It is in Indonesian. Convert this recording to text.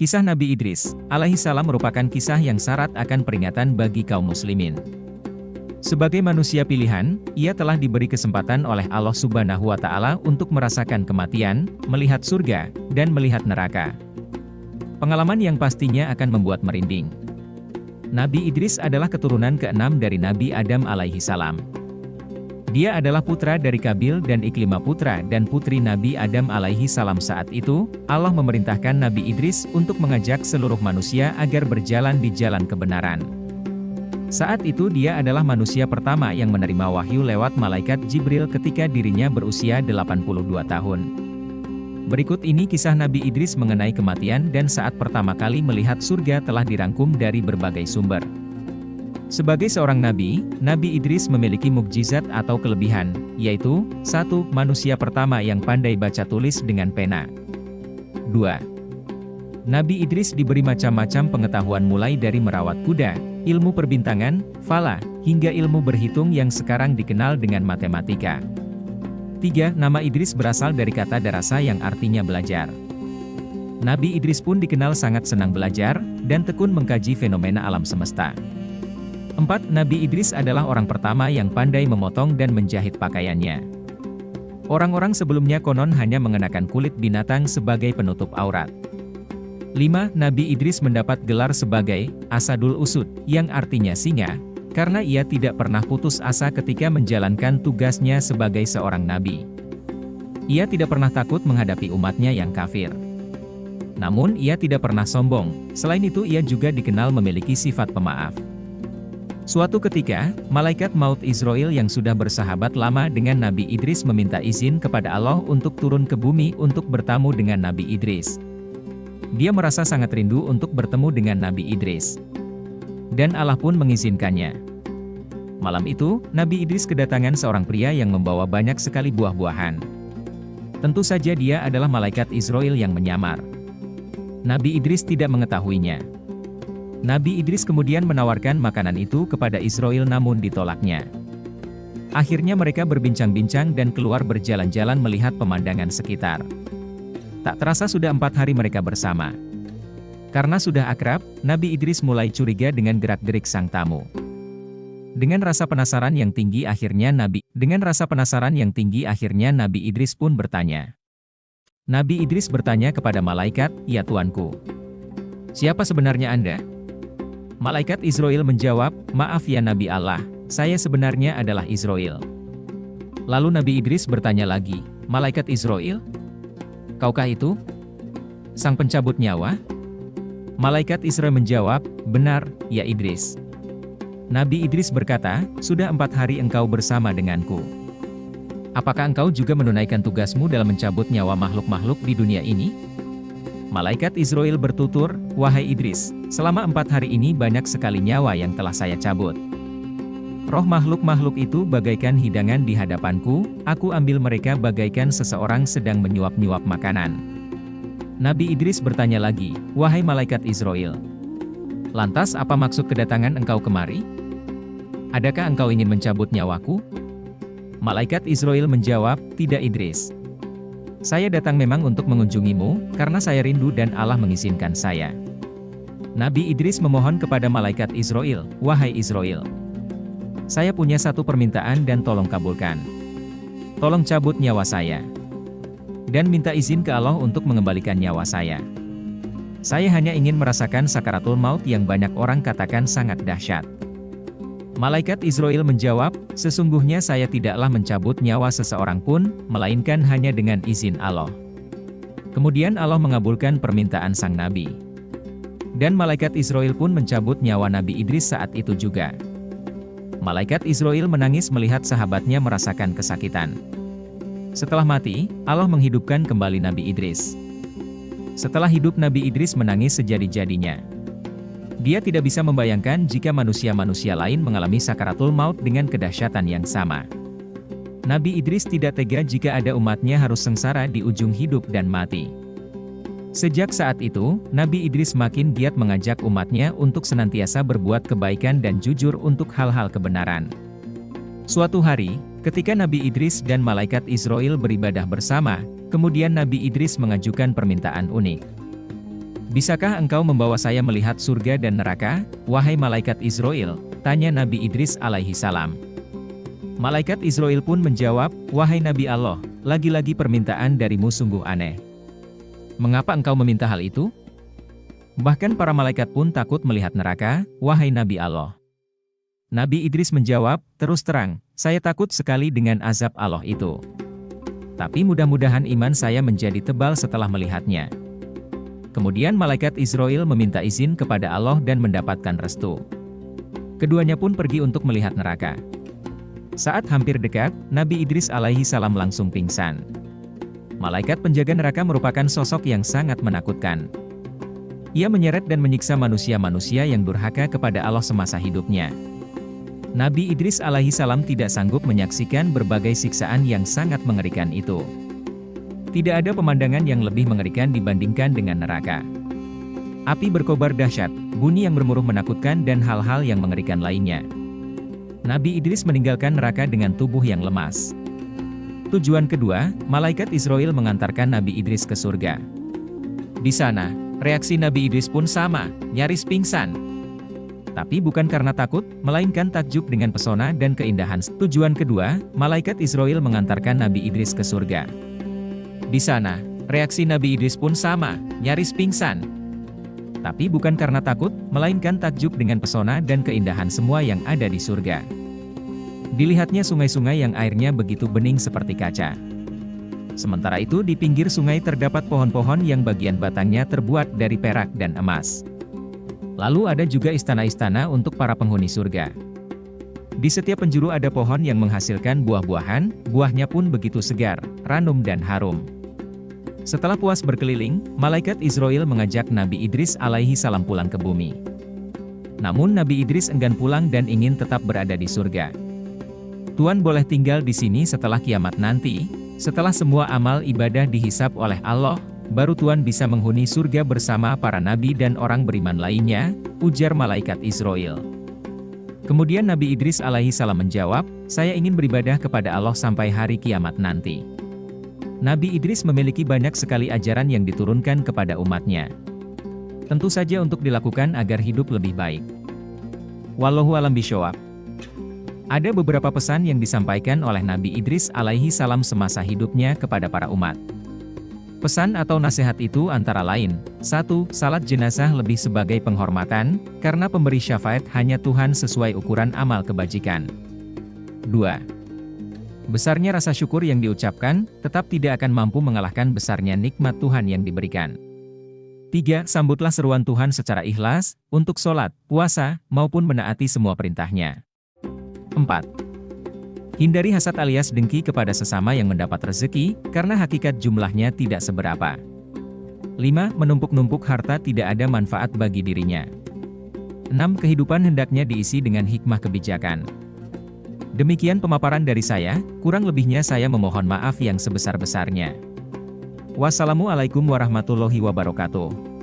Kisah Nabi Idris, alaihissalam merupakan kisah yang syarat akan peringatan bagi kaum muslimin. Sebagai manusia pilihan, ia telah diberi kesempatan oleh Allah Subhanahu wa Ta'ala untuk merasakan kematian, melihat surga, dan melihat neraka. Pengalaman yang pastinya akan membuat merinding. Nabi Idris adalah keturunan ke-6 dari Nabi Adam alaihissalam. Dia adalah putra dari Kabil dan Iklimah, putra dan putri Nabi Adam alaihissalam. Saat itu, Allah memerintahkan Nabi Idris untuk mengajak seluruh manusia agar berjalan di jalan kebenaran. Saat itu dia adalah manusia pertama yang menerima wahyu lewat malaikat Jibril ketika dirinya berusia 82 tahun. Berikut ini kisah Nabi Idris mengenai kematian dan saat pertama kali melihat surga telah dirangkum dari berbagai sumber. Sebagai seorang nabi, Nabi Idris memiliki mukjizat atau kelebihan, yaitu 1. Manusia pertama yang pandai baca tulis dengan pena. 2. Nabi Idris diberi macam-macam pengetahuan mulai dari merawat kuda, ilmu perbintangan, fala, hingga ilmu berhitung yang sekarang dikenal dengan matematika. 3. Nama Idris berasal dari kata darasa yang artinya belajar. Nabi Idris pun dikenal sangat senang belajar, dan tekun mengkaji fenomena alam semesta. 4. Nabi Idris adalah orang pertama yang pandai memotong dan menjahit pakaiannya. Orang-orang sebelumnya konon hanya mengenakan kulit binatang sebagai penutup aurat. 5. Nabi Idris mendapat gelar sebagai Asadul Usud, yang artinya singa, karena ia tidak pernah putus asa ketika menjalankan tugasnya sebagai seorang nabi. Ia tidak pernah takut menghadapi umatnya yang kafir. Namun ia tidak pernah sombong, selain itu ia juga dikenal memiliki sifat pemaaf. Suatu ketika, malaikat maut Israel yang sudah bersahabat lama dengan Nabi Idris meminta izin kepada Allah untuk turun ke bumi untuk bertamu dengan Nabi Idris. Dia merasa sangat rindu untuk bertemu dengan Nabi Idris. Dan Allah pun mengizinkannya. Malam itu, Nabi Idris kedatangan seorang pria yang membawa banyak sekali buah-buahan. Tentu saja dia adalah malaikat Israel yang menyamar. Nabi Idris tidak mengetahuinya. Nabi Idris kemudian menawarkan makanan itu kepada Israel namun ditolaknya. Akhirnya mereka berbincang-bincang dan keluar berjalan-jalan melihat pemandangan sekitar. Tak terasa sudah 4 hari mereka bersama. Karena sudah akrab, Nabi Idris mulai curiga dengan gerak-gerik sang tamu. Dengan rasa penasaran yang tinggi akhirnya Nabi Idris pun bertanya. Nabi Idris bertanya kepada malaikat, "Ya Tuanku, siapa sebenarnya Anda?" Malaikat Israel menjawab, "Maaf ya Nabi Allah, saya sebenarnya adalah Israel." Lalu Nabi Idris bertanya lagi, "Malaikat Israel? Kaukah itu? Sang pencabut nyawa?" Malaikat Israel menjawab, "Benar, ya Idris." Nabi Idris berkata, "Sudah 4 hari engkau bersama denganku. Apakah engkau juga menunaikan tugasmu dalam mencabut nyawa makhluk-makhluk di dunia ini?" Malaikat Israel bertutur, "Wahai Idris, selama 4 hari ini banyak sekali nyawa yang telah saya cabut. Roh makhluk-makhluk itu bagaikan hidangan di hadapanku, aku ambil mereka bagaikan seseorang sedang menyuap-nyuap makanan." Nabi Idris bertanya lagi, "Wahai malaikat Israel, lantas apa maksud kedatangan engkau kemari? Adakah engkau ingin mencabut nyawaku?" Malaikat Israel menjawab, "Tidak Idris. Saya datang memang untuk mengunjungimu, karena saya rindu dan Allah mengizinkan saya." Nabi Idris memohon kepada malaikat Israel, "Wahai Israel, saya punya satu permintaan dan tolong kabulkan. Tolong cabut nyawa saya. Dan minta izin ke Allah untuk mengembalikan nyawa saya. Saya hanya ingin merasakan sakaratul maut yang banyak orang katakan sangat dahsyat." Malaikat Israel menjawab, "Sesungguhnya saya tidaklah mencabut nyawa seseorang pun, melainkan hanya dengan izin Allah." Kemudian Allah mengabulkan permintaan sang nabi. Dan malaikat Israel pun mencabut nyawa Nabi Idris saat itu juga. Malaikat Israel menangis melihat sahabatnya merasakan kesakitan. Setelah mati, Allah menghidupkan kembali Nabi Idris. Setelah hidup Nabi Idris menangis sejadi-jadinya. Dia tidak bisa membayangkan jika manusia-manusia lain mengalami sakaratul maut dengan kedahsyatan yang sama. Nabi Idris tidak tega jika ada umatnya harus sengsara di ujung hidup dan mati. Sejak saat itu, Nabi Idris makin giat mengajak umatnya untuk senantiasa berbuat kebaikan dan jujur untuk hal-hal kebenaran. Suatu hari, ketika Nabi Idris dan malaikat Israel beribadah bersama, kemudian Nabi Idris mengajukan permintaan unik. Bisakah engkau membawa saya melihat surga dan neraka, wahai malaikat Israel? Tanya Nabi Idris alaihi salam. Malaikat Israel pun menjawab, wahai Nabi Allah, lagi-lagi permintaan darimu sungguh aneh. Mengapa engkau meminta hal itu? Bahkan para malaikat pun takut melihat neraka, wahai Nabi Allah. Nabi Idris menjawab, terus terang, saya takut sekali dengan azab Allah itu. Tapi mudah-mudahan iman saya menjadi tebal setelah melihatnya. Kemudian malaikat Israel meminta izin kepada Allah dan mendapatkan restu. Keduanya pun pergi untuk melihat neraka. Saat hampir dekat, Nabi Idris alaihi salam langsung pingsan. Malaikat penjaga neraka merupakan sosok yang sangat menakutkan. Ia menyeret dan menyiksa manusia-manusia yang durhaka kepada Allah semasa hidupnya. Nabi Idris alaihi salam tidak sanggup menyaksikan berbagai siksaan yang sangat mengerikan itu. Tidak ada pemandangan yang lebih mengerikan dibandingkan dengan neraka. Api berkobar dahsyat, bunyi yang bermuruh menakutkan dan hal-hal yang mengerikan lainnya. Nabi Idris meninggalkan neraka dengan tubuh yang lemas. Tujuan kedua, malaikat Israel mengantarkan Nabi Idris ke surga. Di sana, reaksi Nabi Idris pun sama, nyaris pingsan. Tapi bukan karena takut, melainkan takjub dengan pesona dan keindahan. Tujuan kedua, malaikat Israel mengantarkan Nabi Idris ke surga. Di sana, reaksi Nabi Idris pun sama, nyaris pingsan. Tapi bukan karena takut, melainkan takjub dengan pesona dan keindahan semua yang ada di surga. Dilihatnya sungai-sungai yang airnya begitu bening seperti kaca. Sementara itu di pinggir sungai terdapat pohon-pohon yang bagian batangnya terbuat dari perak dan emas. Lalu ada juga istana-istana untuk para penghuni surga. Di setiap penjuru ada pohon yang menghasilkan buah-buahan, buahnya pun begitu segar, ranum dan harum. Setelah puas berkeliling, malaikat Israel mengajak Nabi Idris alaihi salam pulang ke bumi. Namun Nabi Idris enggan pulang dan ingin tetap berada di surga. Tuan boleh tinggal di sini setelah kiamat nanti, setelah semua amal ibadah dihisab oleh Allah, baru Tuan bisa menghuni surga bersama para nabi dan orang beriman lainnya, ujar malaikat Israel. Kemudian Nabi Idris alaihi salam menjawab, saya ingin beribadah kepada Allah sampai hari kiamat nanti. Nabi Idris memiliki banyak sekali ajaran yang diturunkan kepada umatnya. Tentu saja untuk dilakukan agar hidup lebih baik. Wallahu a'lam bishawab. Ada beberapa pesan yang disampaikan oleh Nabi Idris alaihi salam semasa hidupnya kepada para umat. Pesan atau nasihat itu antara lain, 1. Salat jenazah lebih sebagai penghormatan, karena pemberi syafaat hanya Tuhan sesuai ukuran amal kebajikan. 2. Besarnya rasa syukur yang diucapkan, tetap tidak akan mampu mengalahkan besarnya nikmat Tuhan yang diberikan. 3. Sambutlah seruan Tuhan secara ikhlas, untuk sholat, puasa, maupun menaati semua perintahnya. 4. Hindari hasad alias dengki kepada sesama yang mendapat rezeki, karena hakikat jumlahnya tidak seberapa. 5. Menumpuk-numpuk harta tidak ada manfaat bagi dirinya. 6. Kehidupan hendaknya diisi dengan hikmah kebijakan. Demikian pemaparan dari saya, kurang lebihnya saya memohon maaf yang sebesar-besarnya. Wassalamualaikum warahmatullahi wabarakatuh.